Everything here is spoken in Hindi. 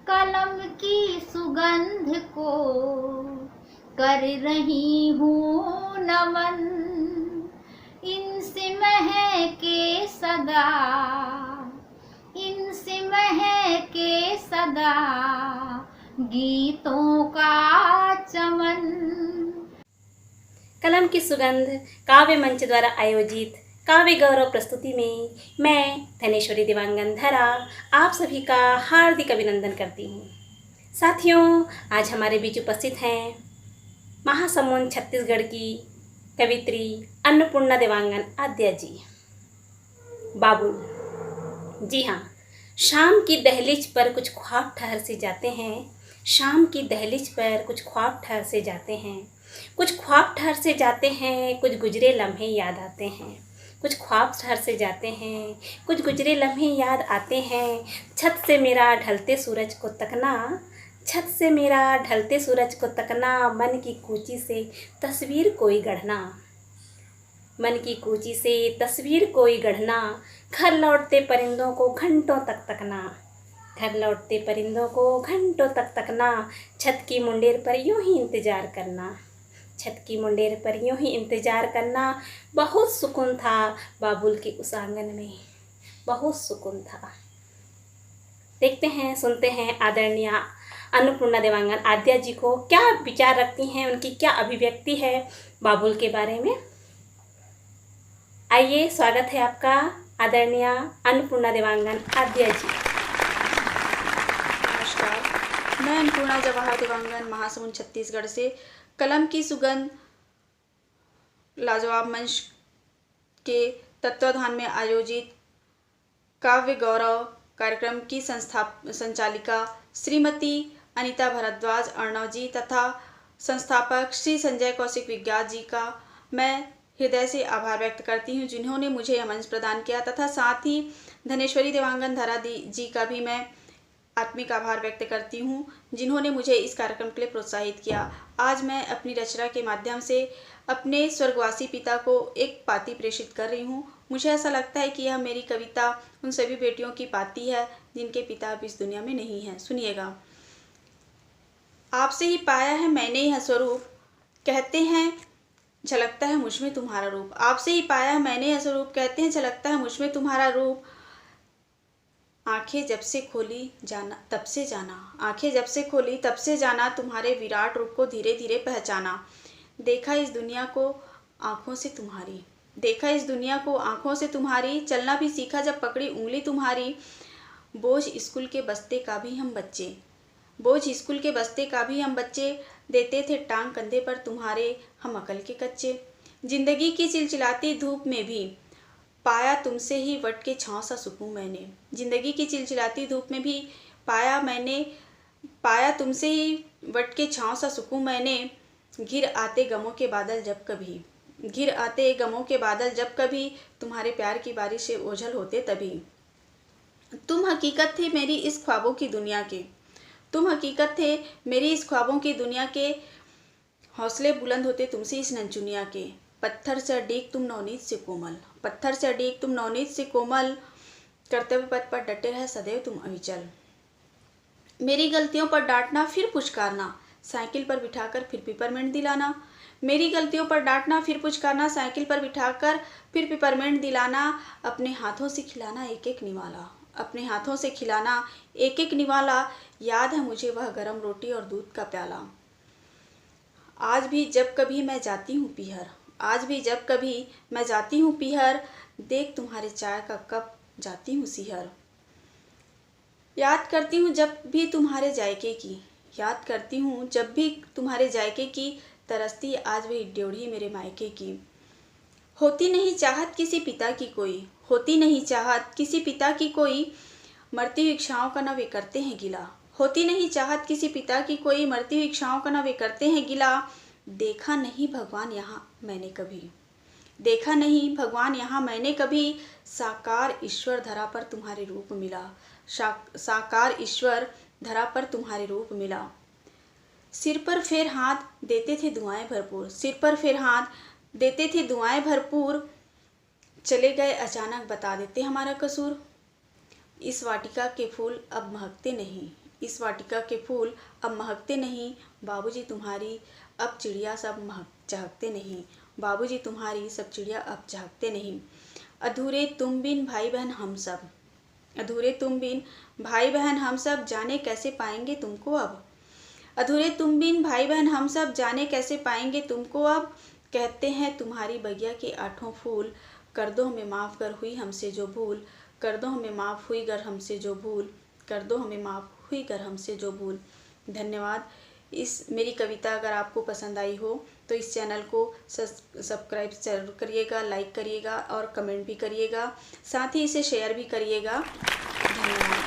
कलम की सुगंध को कर रही हूँ नमन, इनसे महके सदा, इनसे महके सदा गीतों का चमन। कलम की सुगंध काव्य मंच द्वारा आयोजित काव्य गौरव प्रस्तुति में मैं धनेश्वरी देवांगन धरा आप सभी का हार्दिक अभिनंदन करती हूँ। साथियों, आज हमारे बीच उपस्थित हैं महासमुंद छत्तीसगढ़ की कवित्री अन्नपूर्णा देवांगन आद्या जी। बाबुल। जी हाँ, शाम की दहलीज पर कुछ ख्वाब ठहर से जाते हैं, शाम की दहलीज पर कुछ ख्वाब ठहर से जाते हैं, कुछ ख्वाब ठहर से जाते हैं, कुछ गुजरे लम्हे याद आते हैं, कुछ ख्वाब ठहर से जाते हैं, कुछ गुजरे लम्हे याद आते हैं। छत से मेरा ढलते सूरज को तकना, छत से मेरा ढलते सूरज को तकना, मन की कूची से तस्वीर कोई गढ़ना, मन की कूची से तस्वीर कोई गढ़ना, घर लौटते परिंदों को घंटों तक तकना, घर लौटते परिंदों को घंटों तक तकना, छत की मुंडेर पर यूं ही इंतज़ार करना, छत की मुंडेर पर यूं ही इंतज़ार करना। बहुत सुकून था बाबुल के उस आंगन में, बहुत सुकून था। देखते हैं, सुनते हैं आदरणीय अन्नपूर्णा देवांगन आद्या जी को क्या विचार रखती हैं, उनकी क्या अभिव्यक्ति है बाबुल के बारे में। आइए, स्वागत है आपका आदरणीय अन्नपूर्णा देवांगन आद्या जी। नमस्कार, मैं अन्नपूर्णा जवाहर देवांगन महासमुंद छत्तीसगढ़ से कलम की सुगंध लाजवाब मंच के तत्वाधान में आयोजित काव्य गौरव कार्यक्रम की संचालिका श्रीमती अनीता भारद्वाज अर्णव जी तथा संस्थापक श्री संजय कौशिक विज्ञात जी का मैं हृदय से आभार व्यक्त करती हूँ, जिन्होंने मुझे यह मंच प्रदान किया, तथा साथ ही धनेश्वरी देवांगन धरा जी का भी मैं आत्मिक आभार व्यक्त करती हूँ, जिन्होंने मुझे इस कार्यक्रम के लिए प्रोत्साहित किया। आज मैं अपनी रचना के माध्यम से अपने स्वर्गवासी पिता को एक पाती प्रेषित कर रही हूँ। मुझे ऐसा लगता है कि यह मेरी कविता उन सभी बेटियों की पाती है जिनके पिता अब इस दुनिया में नहीं हैं। सुनिएगा। आपसे ही पाया है मैंने यह स्वरूप, कहते हैं झलकता है मुझ में तुम्हारा रूप। आपसे ही पाया है मैंने यह स्वरूप, कहते हैं झलकता है मुझ में तुम्हारा रूप। आंखें जब से खोली जाना तब से जाना, आंखें जब से खोली तब से जाना, तुम्हारे विराट रूप को धीरे धीरे पहचाना। देखा इस दुनिया को आंखों से तुम्हारी, देखा इस दुनिया को आंखों से तुम्हारी, चलना भी सीखा जब पकड़ी उंगली तुम्हारी। बोझ स्कूल के बस्ते का भी हम बच्चे, बोझ स्कूल के बस्ते का भी हम बच्चे, देते थे टांग कंधे पर तुम्हारे हम अकल के कच्चे। जिंदगी की चिलचिलाती धूप में भी पाया तुमसे ही वट के छाँव सा सुकून मैंने, जिंदगी की चिलचिलाती धूप में भी पाया तुमसे ही वट के छाँव सा सुकून मैंने। घिर आते गमों के बादल जब कभी, घिर आते गमों के बादल जब कभी, तुम्हारे प्यार की बारिश से ओझल होते तभी। तुम हकीकत थे मेरी इस ख्वाबों की दुनिया के, तुम हकीकत थे मेरी इस ख्वाबों की दुनिया के, हौसले बुलंद होते तुमसे इस ननचुनिया के। पत्थर से अडीक तुम नवनीत से कोमल, पत्थर से अडीक तुम नवनीत से कोमल, कर्तव्य पथ पर डटे रहे सदैव तुम अविचल। मेरी गलतियों पर डांटना फिर पुचकारना, साइकिल पर बिठाकर फिर पिपरमेंट दिलाना। मेरी गलतियों पर डांटना फिर पुचकारना, साइकिल पर बिठाकर फिर पिपरमेंट दिलाना। अपने हाथों से खिलाना एक एक निवाला, अपने हाथों से खिलाना एक एक निवाला। याद है मुझे वह गरम रोटी और दूध का प्याला। आज भी जब कभी मैं जाती हूँ पीहर, आज भी जब कभी मैं जाती हूँ पीहर, देख तुम्हारे चाय का कप जाती हूँ सीहर। याद करती हूँ जब भी तुम्हारे जायके की, याद करती हूँ जब भी तुम्हारे जायके की, तरसती आज भी ड्योढ़ी मेरे मायके की। होती नहीं चाहत किसी पिता की कोई, होती नहीं चाहत किसी पिता की कोई, मरती हुई इच्छाओं का न वे करते हैं गिला। होती नहीं चाहत किसी पिता की कोई, मरती हुई इच्छाओं का न वे करते हैं गिला। देखा नहीं भगवान यहाँ मैंने कभी, देखा नहीं भगवान यहाँ मैंने कभी, साकार ईश्वर धरा पर तुम्हारे रूप मिला, साकार ईश्वर धरा पर तुम्हारे रूप मिला। सिर पर फेर हाथ देते थे दुआएं भरपूर, सिर पर फेर हाथ देते थे दुआएं भरपूर, चले गए अचानक बता देते हमारा कसूर। इस वाटिका के फूल अब महकते नहीं, इस वाटिका के फूल अब महकते नहीं, बाबूजी तुम्हारी अब चिड़िया सब चहकते नहीं, बाबूजी तुम्हारी सब चिड़िया अब चहकते नहीं। अधूरे तुम बिन भाई बहन हम सब, अधूरे तुम बिन भाई बहन हम सब, जाने कैसे पाएंगे तुमको अब। अधूरे तुम बिन भाई बहन हम सब, जाने कैसे पाएंगे तुमको अब। कहते हैं तुम्हारी बगिया के आठों फूल, कर दो हमें माफ़ कर हुई हमसे जो भूल, कर दो हमें माफ़ हुई गर हमसे जो भूल, कर दो हमें माफ़ हुई गर हमसे जो भूल। धन्यवाद। इस मेरी कविता अगर आपको पसंद आई हो तो इस चैनल को सब्सक्राइब जरूर करिएगा, लाइक करिएगा और कमेंट भी करिएगा, साथ ही इसे शेयर भी करिएगा। धन्यवाद।